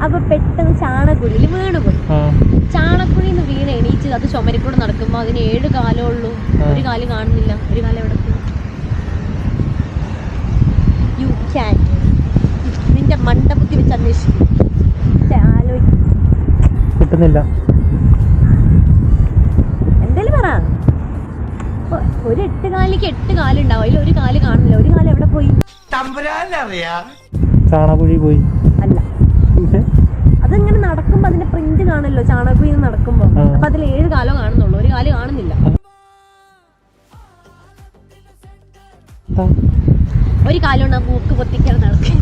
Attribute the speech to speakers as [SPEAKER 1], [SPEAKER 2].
[SPEAKER 1] അപ്പൊ പെട്ടെന്ന് ചാണകുഴിയിൽ വീണുപോയി. ചാണക്കുഴിന്ന് വീണ് എണീച്ച് അത് ചുമരിക്കൂടെ നടക്കുമ്പോ അതിന് 7 കാലേ ഉള്ളൂ. ഒരു കാല് കാണുന്നില്ല. ഒരു കാലം എവിടെ പോയി? യു ക്യാൻ നിന്റെ മണ്ടബുദ്ധി വെച്ച് അന്വേഷിക്കും.
[SPEAKER 2] കിട്ടുന്നില്ല.
[SPEAKER 1] എന്തേലും പറ. ഒരു 8 കാലിക്ക് 8 കാലുണ്ടാവും. അതിൽ ഒരു കാല് കാണുന്നില്ല. ഒരു കാലം എവിടെ പോയി?
[SPEAKER 2] ചാണകുഴി പോയി.
[SPEAKER 1] അല്ല, അതിങ്ങനെ നടക്കുമ്പോ അതിന്റെ പ്രിന്റ് കാണല്ലോ ചാണകുഴി നടക്കുമ്പോ. അപ്പൊ അതിൽ 7 കാലോ കാണുന്നുള്ളൂ. ഒരു കാല് കാണുന്നില്ല. ഒരു കാലുകൊണ്ട് ആ മൂക്ക് പൊത്തിക്കാൻ നടക്കും.